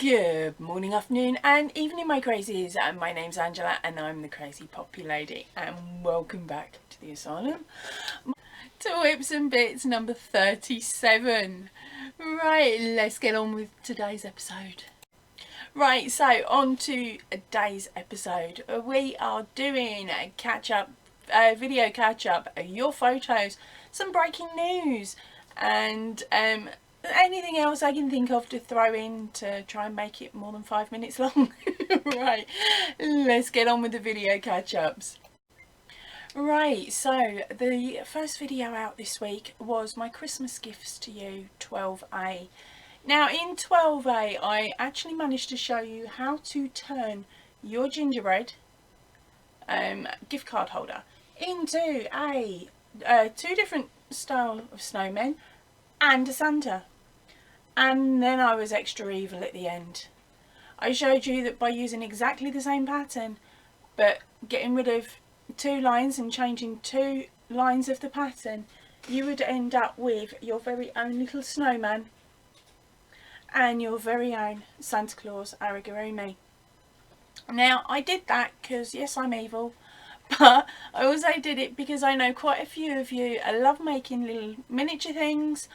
Good morning, afternoon and evening, my crazies. My name's Angela and I'm the Crazy Poppy Lady, and welcome back to the asylum to Whips and Bits number 37. Right, let's get on with today's episode. Right, so on to today's episode. We are doing a catch-up, video catch-up, your photos, some breaking news, and anything else I can think of to throw in to try and make it more than 5 minutes long. Right, let's get on with the video catch-ups. Right, so the first video out this week was my Christmas gifts to you, 12A. Now in 12A I actually managed to show you how to turn your gingerbread gift card holder into a two different style of snowmen and a Santa. And then I was extra evil at the end. I showed you that by using exactly the same pattern but getting rid of 2 lines and changing 2 lines of the pattern, you would end up with your very own little snowman and your very own Santa Claus amigurumi. Now I did that because yes, I'm evil, but I also did it because I know quite a few of you love making little miniature things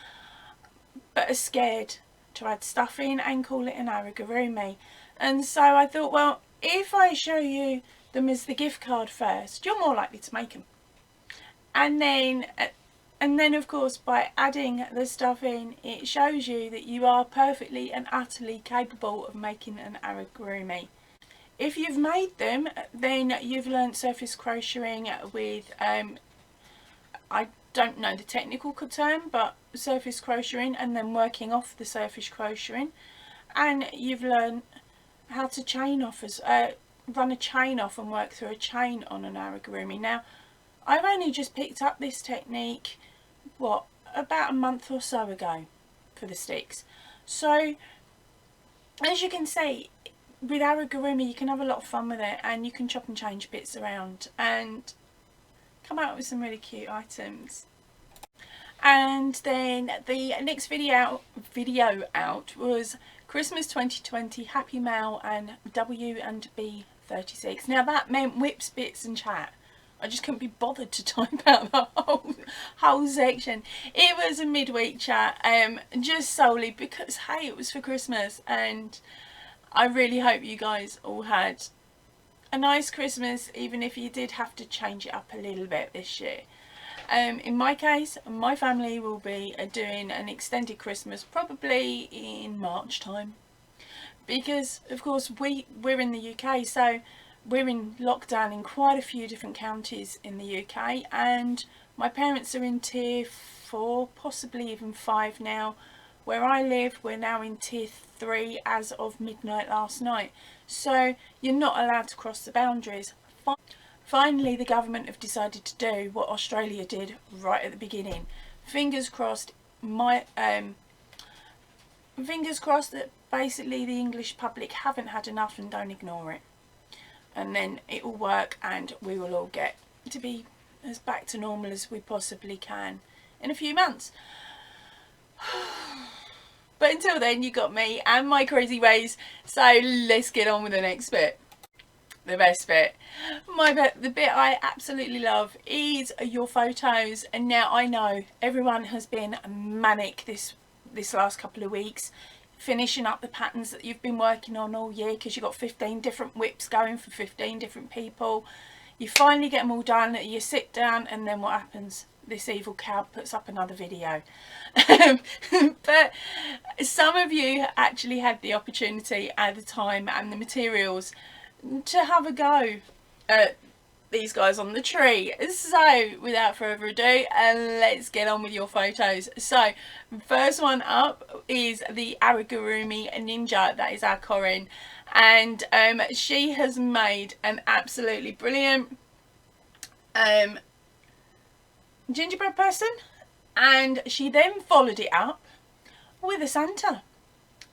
but are scared to add stuff in and call it an amigurumi. And so I thought, well, if I show you them as the gift card first, you're more likely to make them. And then of course by adding the stuff in, it shows you that you are perfectly and utterly capable of making an amigurumi. If you've made them, then you've learnt surface crocheting with I don't know the technical term, but surface crocheting, and then working off the surface crocheting, and you've learned how to chain off as run a chain off and work through a chain on an amigurumi. Now I've only just picked up this technique about a month or so ago for the sticks, so as you can see with amigurumi you can have a lot of fun with it, and you can chop and change bits around and come out with some really cute items. And then the next video out was Christmas 2020 Happy Mail and W&B 36. Now that meant whips, bits and chat. I just couldn't be bothered to type out the whole section. It was a midweek chat, just solely because hey, it was for Christmas, and I really hope you guys all had a nice Christmas, even if you did have to change it up a little bit this year. In my case, my family will be doing an extended Christmas probably in March time, because of course we're in the UK, so we're in lockdown in quite a few different counties in the UK, and my parents are in tier 4, possibly even 5 now. Where I live, we're now in tier 3 as of midnight last night, so you're not allowed to cross the boundaries. Finally, the government have decided to do what Australia did right at the beginning. Fingers crossed, fingers crossed that basically the English public haven't had enough and don't ignore it, and then it will work and we will all get to be as back to normal as we possibly can in a few months. But until then, you got me and my crazy ways, so let's get on with the next bit. The best bit. The bit I absolutely love is your photos. And now I know everyone has been manic this last couple of weeks, finishing up the patterns that you've been working on all year, because you've got 15 different whips going for 15 different people. You finally get them all done, you sit down, and then what happens? This evil cow puts up another video. But some of you actually had the opportunity at the time and the materials to have a go at these guys on the tree. So without further ado, let's get on with your photos. So first one up is the amigurumi ninja. That is our Corinne, and she has made an absolutely brilliant gingerbread person, and she then followed it up with a Santa.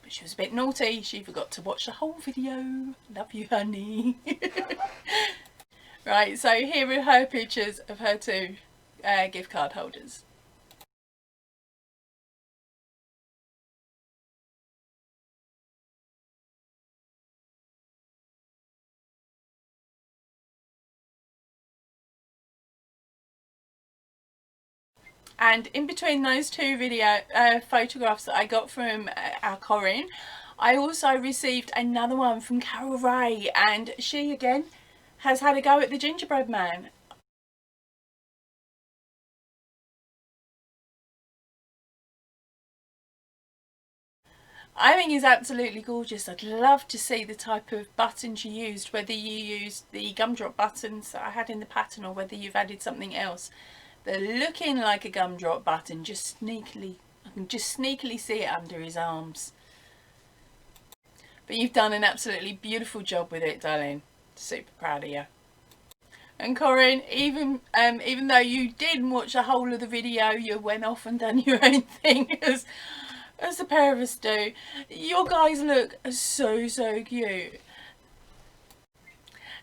But she was a bit naughty, she forgot to watch the whole video. Love you, honey. Right, so here are her pictures of her 2 gift card holders. And in between those two photographs that I got from our Corinne, I also received another one from Carol Ray, and she again has had a go at the gingerbread man. I think he's absolutely gorgeous. I'd love to see the type of buttons you used, whether you used the gumdrop buttons that I had in the pattern or whether you've added something else. They're looking like a gumdrop button, just sneakily, I can just sneakily see it under his arms. But you've done an absolutely beautiful job with it, darling. Super proud of you. And Corinne, even though you didn't watch the whole of the video, you went off and done your own thing, as the pair of us do. Your guys look so cute.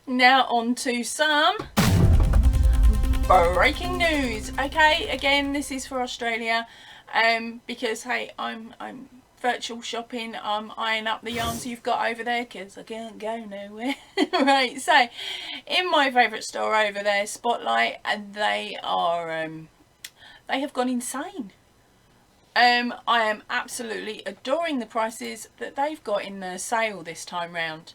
Now on to some breaking news. Okay, again, this is for Australia, because hey, I'm virtual shopping. I'm eyeing up the yarns you've got over there because I can't go nowhere. Right, so in my favourite store over there, Spotlight, and they have gone insane. I am absolutely adoring the prices that they've got in their sale this time round.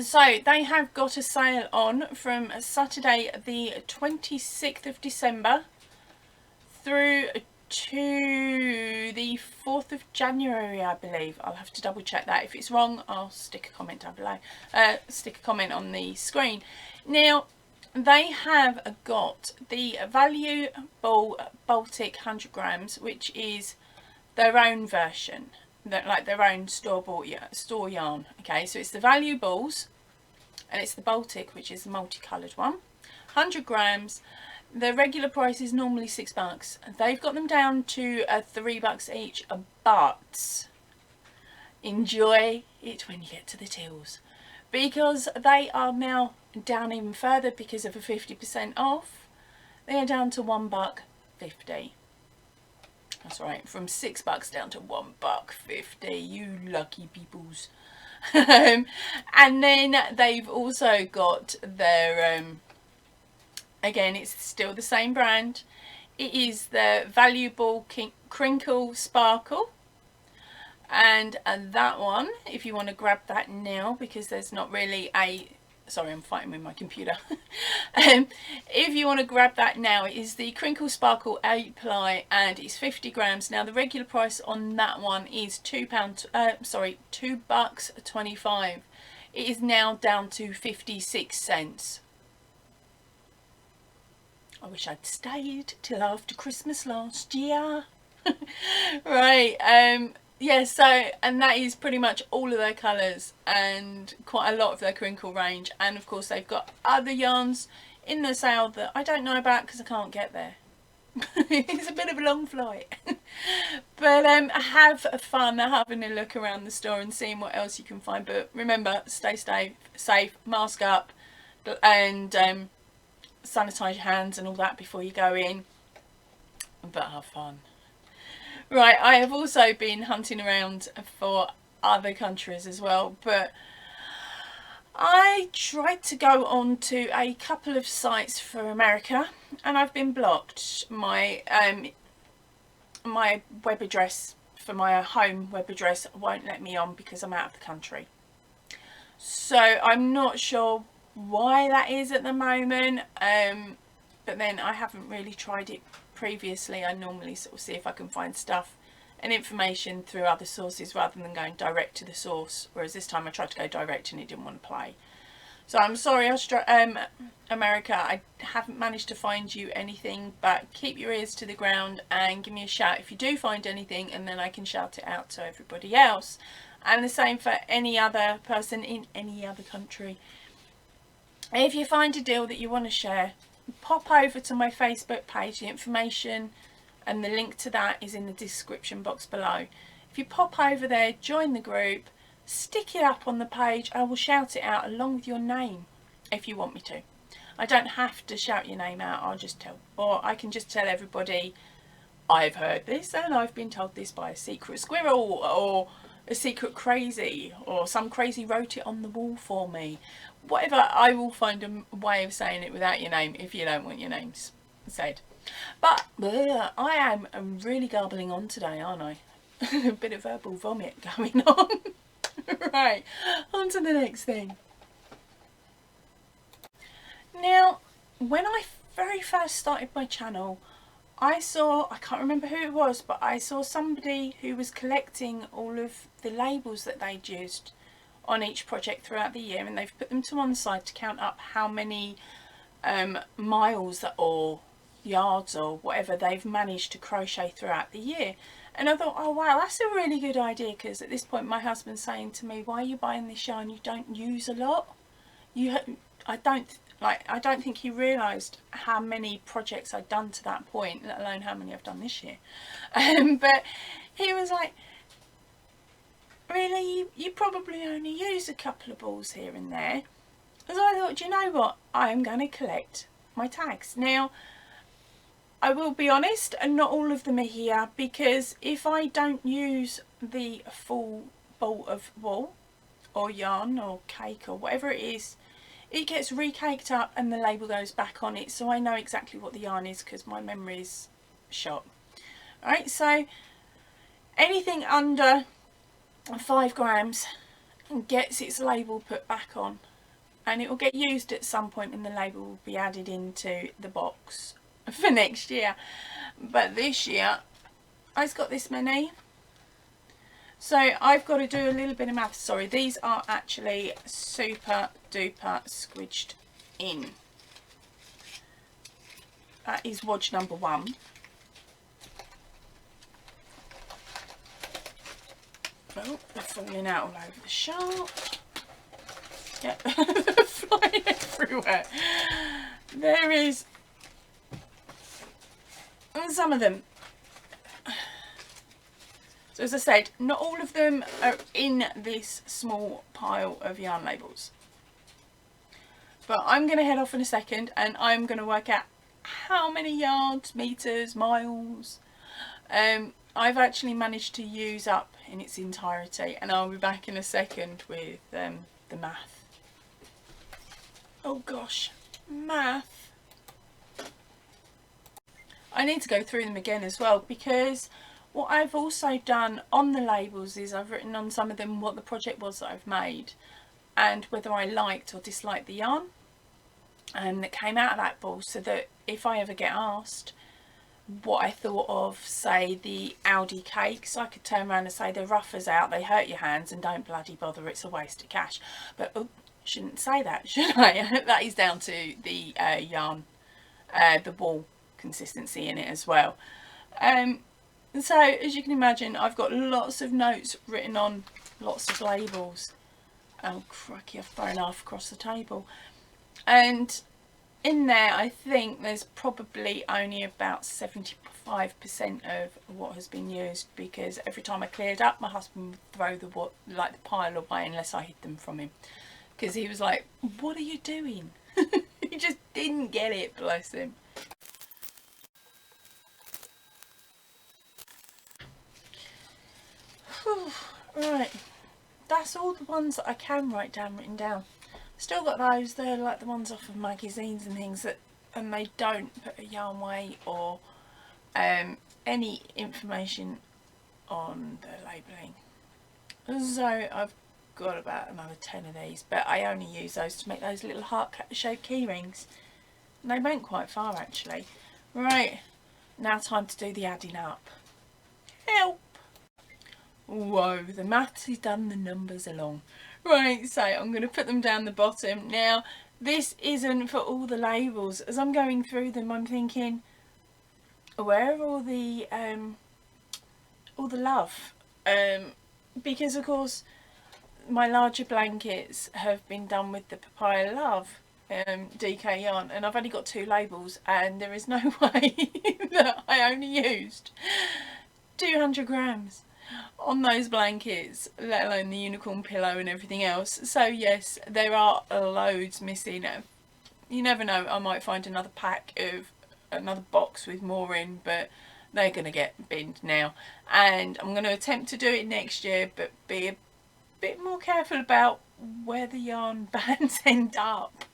So they have got a sale on from Saturday the 26th of December through to the 4th of January, I believe. I'll have to double check that. If it's wrong, I'll stick a comment down below. Stick a comment on the screen. Now, they have got the Valuable Baltic 100 grams, which is their own version, like their own store yarn. Okay, so it's the Valuables, and it's the Baltic, which is the multicoloured one. 100 grams. The regular price is normally $6. They've got them down to $3 each, but enjoy it when you get to the tills, because they are now down even further because of a 50% off. They are down to $1.50. That's right, from $6 down to $1.50. You lucky peoples. And then they've also got their again, it's still the same brand. It is the Valuable Crinkle Sparkle, and that one, if you want to grab that now, because there's not really a, sorry, I'm fighting with my computer. If you want to grab that now, it is the Crinkle Sparkle 8 ply, and it's 50 grams. Now the regular price on that one is $2.25. It is now down to 56 cents. I wish I'd stayed till after Christmas last year. Right, yeah, so, and that is pretty much all of their colours and quite a lot of their crinkle range. And of course they've got other yarns in the sale that I don't know about because I can't get there. It's a bit of a long flight. But have fun having a look around the store and seeing what else you can find. But remember, stay safe, mask up, and sanitize your hands and all that before you go in, but have fun. Right, I have also been hunting around for other countries as well, but I tried to go on to a couple of sites for America and I've been blocked. My my web address for my home web address won't let me on because I'm out of the country. So I'm not sure why that is at the moment, but then I haven't really tried it previously. I normally sort of see if I can find stuff and information through other sources rather than going direct to the source, whereas this time I tried to go direct and it didn't want to play. So I'm sorry, America, I haven't managed to find you anything, but keep your ears to the ground and give me a shout if you do find anything, and then I can shout it out to everybody else. And the same for any other person in any other country. If you find a deal that you want to share, pop over to my Facebook page. The information and the link to that is in the description box below. If you pop over there, join the group, stick it up on the page, I will shout it out along with your name if you want me to. I don't have to shout your name out, I'll just tell, or I can just tell everybody I've heard this and I've been told this by a secret squirrel or a secret crazy, or some crazy wrote it on the wall for me. Whatever, I will find a way of saying it without your name if you don't want your name said. But I'm really garbling on today, aren't I? A bit of verbal vomit going on. Right, on to the next thing. Now, when I very first started my channel, I can't remember who it was, but I saw somebody who was collecting all of the labels that they'd used on each project throughout the year, and they've put them to one side to count up how many miles or yards or whatever they've managed to crochet throughout the year. And I thought, oh wow, that's a really good idea, because at this point my husband's saying to me, why are you buying this yarn you don't use a lot? I don't think he realised how many projects I'd done to that point, let alone how many I've done this year. But he was like, really, you probably only use a couple of balls here and there. So I thought, do you know what, I'm going to collect my tags. Now, I will be honest, and not all of them are here, because if I don't use the full ball of wool or yarn or cake or whatever it is, it gets recaked up and the label goes back on it, so I know exactly what the yarn is because my memory is shot. Alright, so anything under 5 grams gets its label put back on, and it will get used at some point and the label will be added into the box for next year. But this year I've got this many, so I've got to do a little bit of maths. Sorry, these are actually super duper squidged in. That is wodge number 1. Oh, they're falling out all over the shelf. Yep, they're flying everywhere. There is some of them. So as I said, not all of them are in this small pile of yarn labels. But I'm going to head off in a second and I'm going to work out how many yards, meters, miles I've actually managed to use up in its entirety, and I'll be back in a second with the math. Oh gosh, math. I need to go through them again as well, because what I've also done on the labels is I've written on some of them what the project was that I've made and whether I liked or disliked the yarn that came out of that ball, so that if I ever get asked what I thought of, say, the Aldi cakes, I could turn around and say they're rough as out, they hurt your hands, and don't bloody bother, it's a waste of cash. But oh, shouldn't say that, should I? That is down to the yarn, the wool consistency in it as well. So as you can imagine, I've got lots of notes written on lots of labels. Oh cracky, I've thrown half across the table. And in there I think there's probably only about 75% of what has been used, because every time I cleared up, my husband would throw the pile away unless I hid them from him, because he was like, what are you doing? He just didn't get it, bless him. Right, that's all the ones that I can written down. Still got those, they're like the ones off of magazines and things, and they don't put a yarn weight or any information on the labelling. So I've got about another 10 of these, but I only use those to make those little heart shaped key rings. And they went quite far actually. Right, now time to do the adding up. Help! Whoa, the maths is done, the numbers along. Right, so I'm going to put them down the bottom. Now, this isn't for all the labels. As I'm going through them, I'm thinking, where are all the love? Because of course, my larger blankets have been done with the Papaya Love DK yarn, and I've only got 2 labels, and there is no way that I only used 200 grams on those blankets, let alone the unicorn pillow and everything else. So yes, there are loads missing. You never know, I might find another box with more in, but they're going to get binned now. And I'm going to attempt to do it next year, but be a bit more careful about where the yarn bands end up,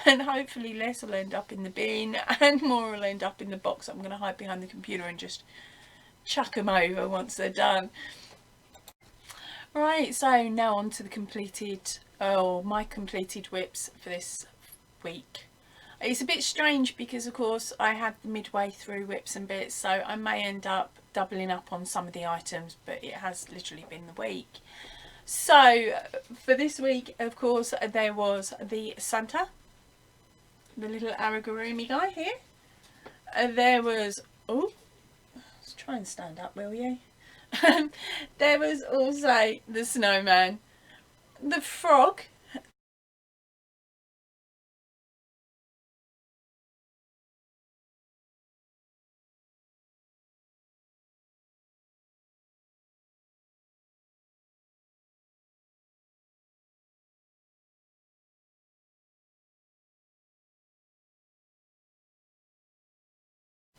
and hopefully less will end up in the bin and more will end up in the box I'm going to hide behind the computer and just chuck them over once they're done. Right, so now on to the completed, my completed whips for this week. It's a bit strange because of course I had the midway through whips and bits, so I may end up doubling up on some of the items, but it has literally been the week. So for this week, of course, there was the Santa, the little amigurumi guy here. There was, oh, let's try and stand up, will you? There was also the snowman, the frog,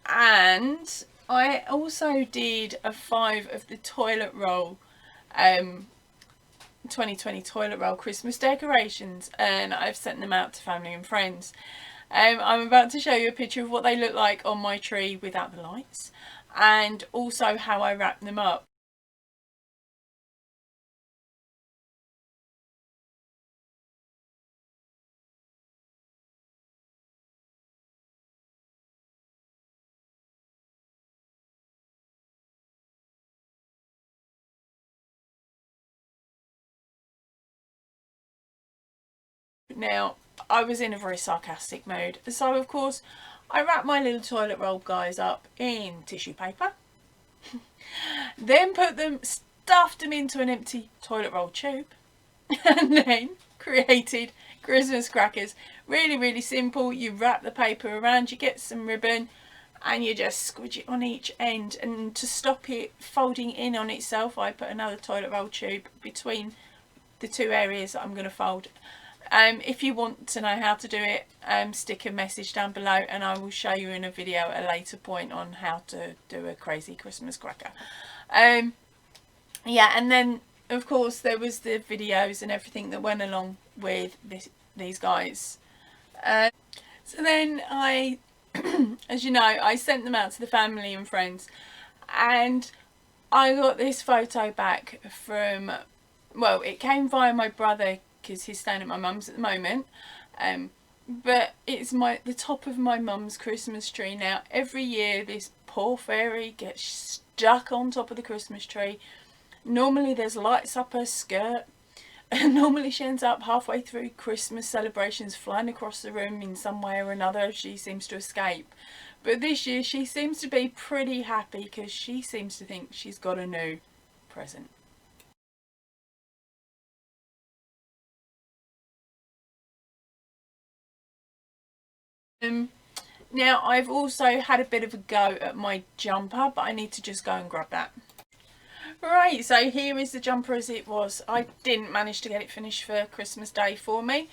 and I also did a 5 of the toilet roll 2020 toilet roll Christmas decorations, and I've sent them out to family and friends. I'm about to show you a picture of what they look like on my tree without the lights, and also how I wrap them up. Now, I was in a very sarcastic mood, so of course I wrapped my little toilet roll guys up in tissue paper, then stuffed them into an empty toilet roll tube, and then created Christmas crackers. Really, really simple. You wrap the paper around, you get some ribbon, and you just squidge it on each end, and to stop it folding in on itself, I put another toilet roll tube between the two areas that I'm going to fold. If you want to know how to do it, stick a message down below and I will show you in a video at a later point on how to do a crazy Christmas cracker. Yeah, and then of course there was the videos and everything that went along with these guys. So then I, as you know, I sent them out to the family and friends, and I got this photo back from, well, it came via my brother because he's staying at my mum's at the moment, but it's the top of my mum's Christmas tree. Now every year this poor fairy gets stuck on top of the Christmas tree. Normally there's lights up her skirt, and normally she ends up halfway through Christmas celebrations flying across the room in some way or another. She seems to escape, but this year she seems to be pretty happy because she seems to think she's got a new present. Now I've also had a bit of a go at my jumper, but I need to just go and grab that. Right, so here is the jumper as it was. I didn't manage to get it finished for Christmas Day for me.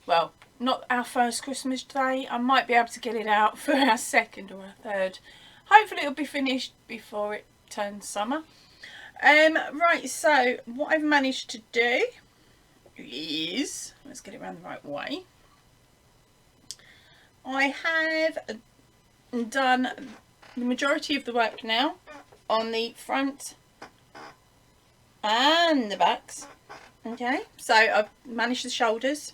Well, not our first Christmas Day. I might be able to get it out for our second or our third. Hopefully it'll be finished before it turns summer. Right, so what I've managed to do is, let's get it around the right way. I have done the majority of the work now on the front and the backs. Okay, so I've managed the shoulders.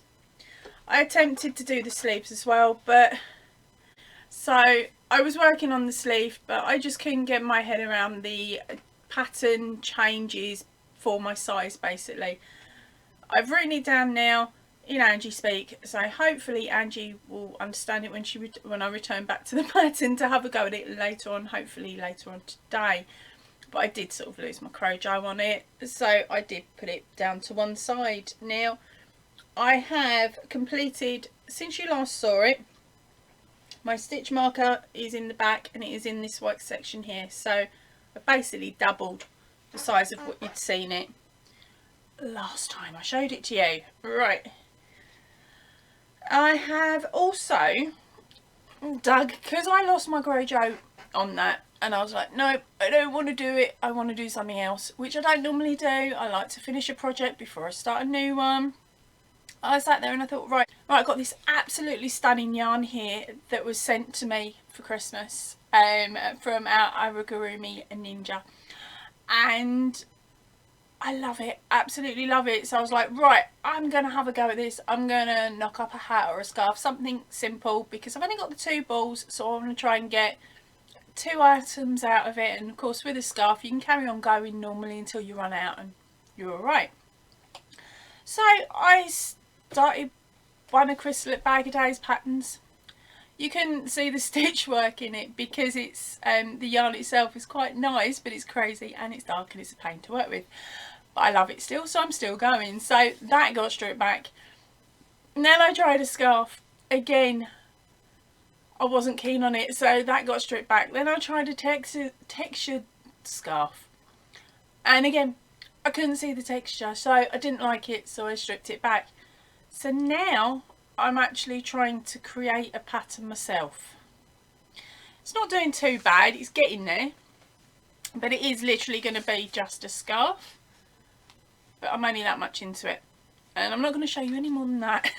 I attempted to do the sleeves as well, but so I was working on the sleeve, but I just couldn't get my head around the pattern changes for my size. Basically, I've written it down now in Angie speak, so hopefully Angie will understand it when I return back to the pattern to have a go at it later on, hopefully later on today. But I did sort of lose my crojo on it, so I did put it down to one side. Now I have completed, since you last saw it, my stitch marker is in the back and it is in this white section here, so I basically doubled the size of what you'd seen it last time I showed it to you. Right, I have also dug, because I lost my crojo on that, and I was like, nope, I don't want to do it, I want to do something else, which I don't normally do. I like to finish a project before I start a new one. I sat there and I thought, right, I've got this absolutely stunning yarn here that was sent to me for Christmas from our Amigurumi Ninja, and I love it, absolutely love it. So I was like, right, I'm going to have a go at this. I'm going to knock up a hat or a scarf, something simple, because I've only got the 2 balls, so I'm going to try and get 2 items out of it. And of course with a scarf you can carry on going normally until you run out and you're alright. So I started one of Chrysalis Bag of Days patterns. You can see the stitch work in it because it's the yarn itself is quite nice, but it's crazy and it's dark and it's a pain to work with. But I love it still, so I'm still going. So that got stripped back. And then I tried a scarf. Again, I wasn't keen on it, so that got stripped back. Then I tried a textured scarf. And again, I couldn't see the texture, so I didn't like it, so I stripped it back. So now I'm actually trying to create a pattern myself. It's not doing too bad, it's getting there, but it is literally going to be just a scarf. But I'm only that much into it, and I'm not going to show you any more than that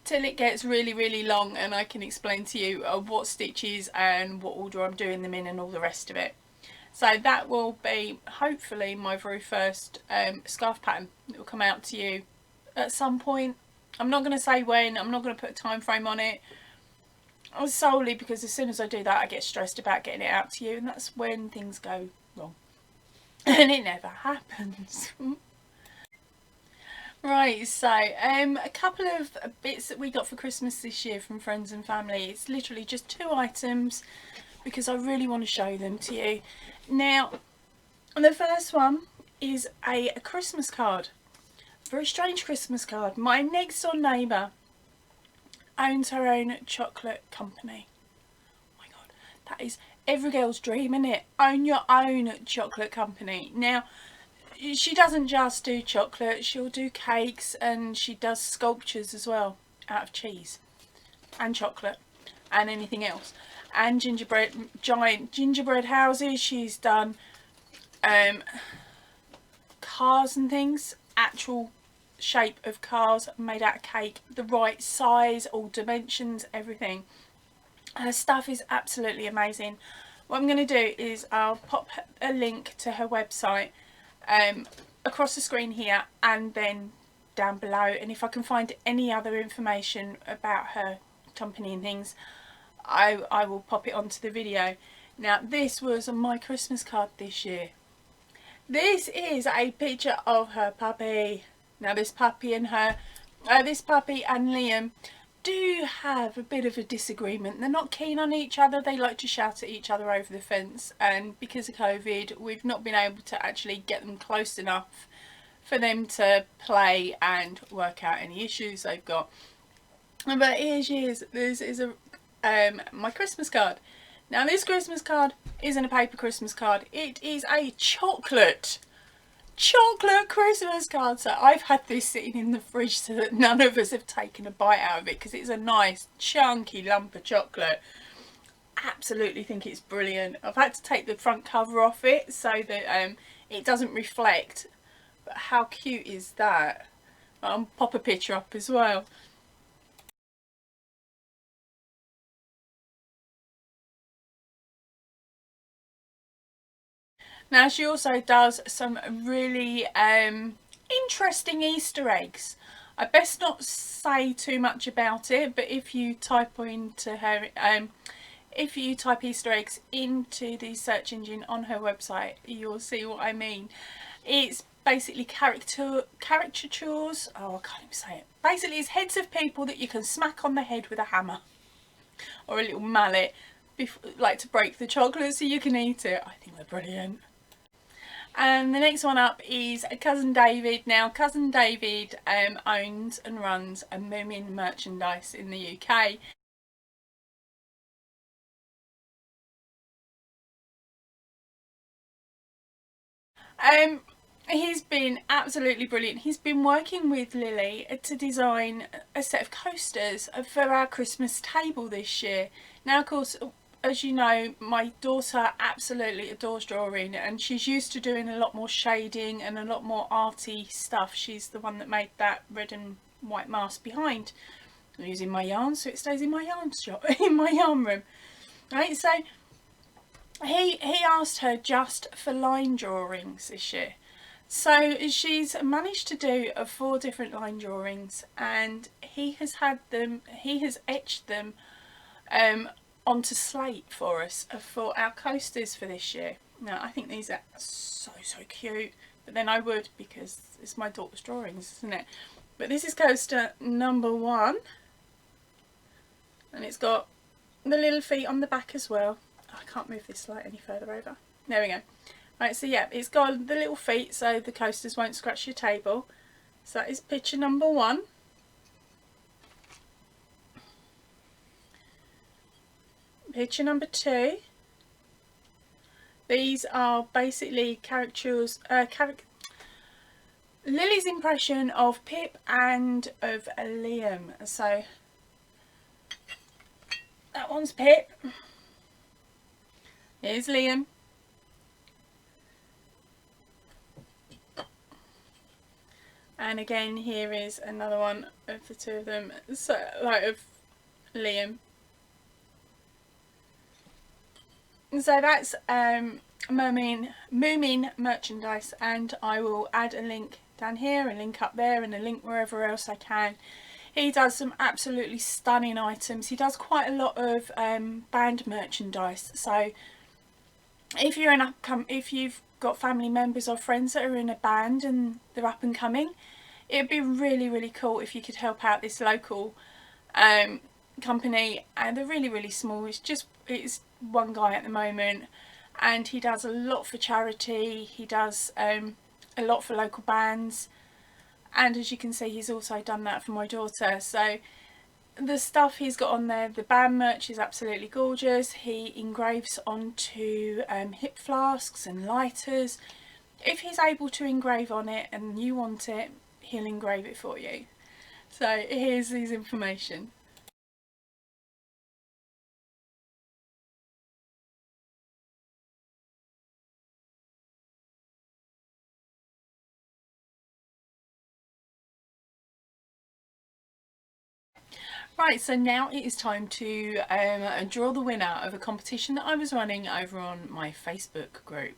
till it gets really long and I can explain to you what stitches and what order I'm doing them in and all the rest of it. So that will be hopefully my very first scarf pattern that will come out to you at some point. I'm not going to say when, I'm not going to put a time frame on it, solely because as soon as I do that I get stressed about getting it out to you, and that's when things go wrong and it never happens. Right, so a couple of bits that we got for Christmas this year from friends and family. It's literally just 2 items because I really want to show them to you. Now, the first one is a Christmas card. A very strange Christmas card. My next door neighbour owns her own chocolate company. Oh my god, that is every girl's dream, isn't it? Own your own chocolate company. Now, she doesn't just do chocolate, she'll do cakes, and she does sculptures as well out of cheese and chocolate and anything else, and gingerbread, giant gingerbread houses. She's done cars and things, actual shape of cars made out of cake, the right size, all dimensions, everything. Her stuff is absolutely amazing. What I'm going to do is I'll pop a link to her website across the screen here and then down below, and if I can find any other information about her company and things, I will pop it onto the video. Now, this was my Christmas card this year. This is a picture of her puppy. Now this puppy and Liam do have a bit of a disagreement. They're not keen on each other. They like to shout at each other over the fence, and because of COVID we've not been able to actually get them close enough for them to play and work out any issues they've got. But here she is. This is my Christmas card. Now this Christmas card isn't a paper Christmas card, it is a chocolate Christmas card. So I've had this sitting in the fridge so that none of us have taken a bite out of it because it's a nice chunky lump of chocolate. Absolutely think it's brilliant. I've had to take the front cover off it so that it doesn't reflect, but how cute is that? I'll pop a picture up as well. Now she also does some really interesting Easter eggs. I best not say too much about it, but if you type into her, if you type Easter eggs into the search engine on her website, you'll see what I mean. It's basically caricatures. Oh, I can't even say it. Basically, it's heads of people that you can smack on the head with a hammer or a little mallet, like to break the chocolate so you can eat it. I think they're brilliant. And the next one up is Cousin David. Now Cousin David owns and runs a Moomin merchandise in the UK. He's been absolutely brilliant. He's been working with Lily to design a set of coasters for our Christmas table this year. Now of course as you know, my daughter absolutely adores drawing, and she's used to doing a lot more shading and a lot more arty stuff. She's the one that made that red and white mask behind. I'm using my yarn so it stays in my yarn shop, in my yarn room. Right, so he asked her just for line drawings this year. So she's managed to do 4 different line drawings, and he has etched them onto slate for us for our coasters for this year. Now I think these are so cute, but then I would, because it's my daughter's drawings, isn't it? But this is coaster number 1, and it's got the little feet on the back as well. Oh, I can't move this light any further over. There we go. Right, so yeah, it's got the little feet so the coasters won't scratch your table. So that is picture number 1. Picture number 2. These are basically caricatures, Lily's impression of Pip and of Liam. So that one's Pip. Here's Liam. And again, here is another one of the two of them, so like of Liam. So that's Moomin merchandise, and I will add a link down here, a link up there, and a link wherever else I can. He does some absolutely stunning items. He does quite a lot of band merchandise. So if you've got family members or friends that are in a band and they're up and coming, it'd be really cool if you could help out this local company. And they're really small. It's one guy at the moment, and he does a lot for charity. He does a lot for local bands, and as you can see, he's also done that for my daughter. So the stuff he's got on there, the band merch, is absolutely gorgeous. He engraves onto hip flasks and lighters. If he's able to engrave on it and you want it, he'll engrave it for you. So here's his information. Right, so now it is time to draw the winner of a competition that I was running over on my Facebook group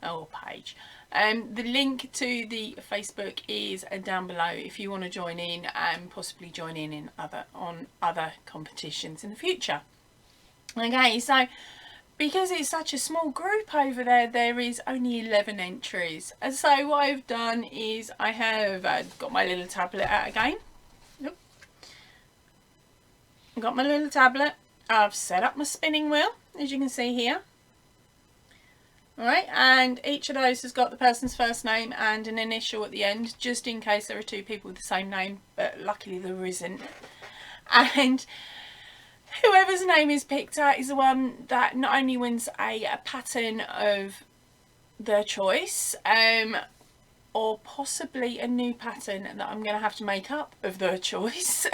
or page. The link to the Facebook is down below if you want to join in and possibly join in other competitions in the future. Okay, so because it's such a small group over there, there is only 11 entries. And so what I've done is I have got my little tablet out again. I've got my little tablet. I've set up my spinning wheel, as you can see here. Alright, and each of those has got the person's first name and an initial at the end, just in case there are 2 people with the same name, but luckily there isn't. And whoever's name is picked out is the one that not only wins a pattern of their choice, or possibly a new pattern that I'm going to have to make up of their choice.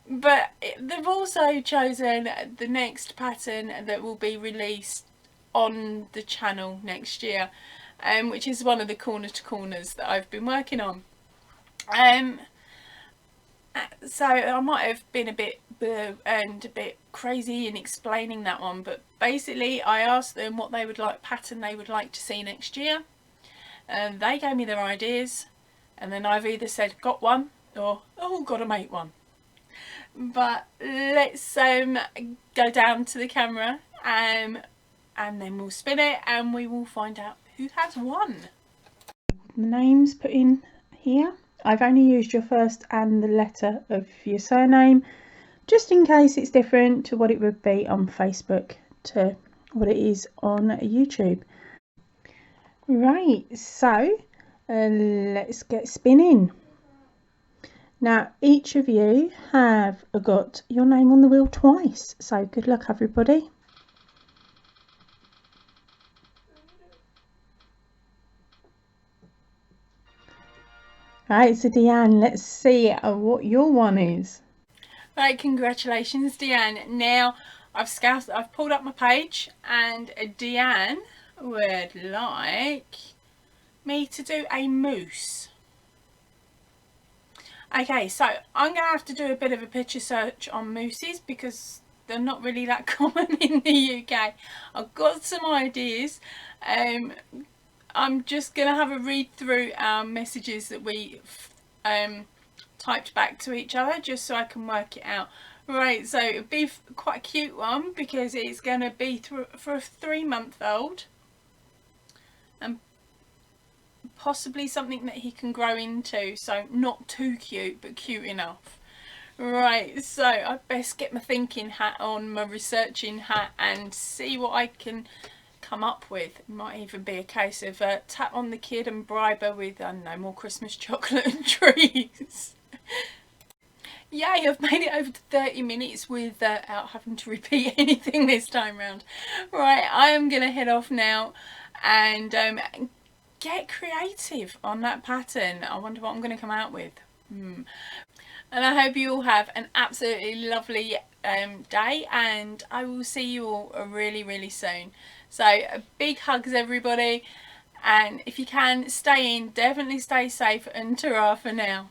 But they've also chosen the next pattern that will be released on the channel next year, which is one of the corner to corners that I've been working on. So I might have been a bit crazy in explaining that one, but basically I asked them what they would like pattern they would like to see next year, and they gave me their ideas, and then I've either said got one or oh, gotta make one. But let's go down to the camera and then we'll spin it and we will find out who has won. The names put in here. I've only used your first and the letter of your surname, just in case it's different to what it would be on Facebook to what it is on YouTube. Right, so let's get spinning. Now each of you have got your name on the wheel twice, so good luck everybody. Right, so Deanne, let's see what your one is. Right, congratulations Deanne. Now I've pulled up my page, and Deanne would like me to do a mousse. Okay, so I'm going to have to do a bit of a picture search on mousses because they're not really that common in the UK. I've got some ideas. I'm just going to have a read through our messages that we typed back to each other just so I can work it out. Right, so it'll be quite a cute one because it's going to be for a 3-month-old, and possibly something that he can grow into, so not too cute but cute enough. Right, so I best get my thinking hat on, my researching hat, and see what I can come up with. It might even be a case of tap on the kid and bribe her with, I don't know, more Christmas chocolate and trees. Yay, I've made it over to 30 minutes without having to repeat anything this time round. Right, I am going to head off now and get creative on that pattern. I wonder what I'm going to come out with. And I hope you all have an absolutely lovely day, and I will see you all really soon. So big hugs everybody, and if you can, stay in, definitely stay safe, and ta-ra for now.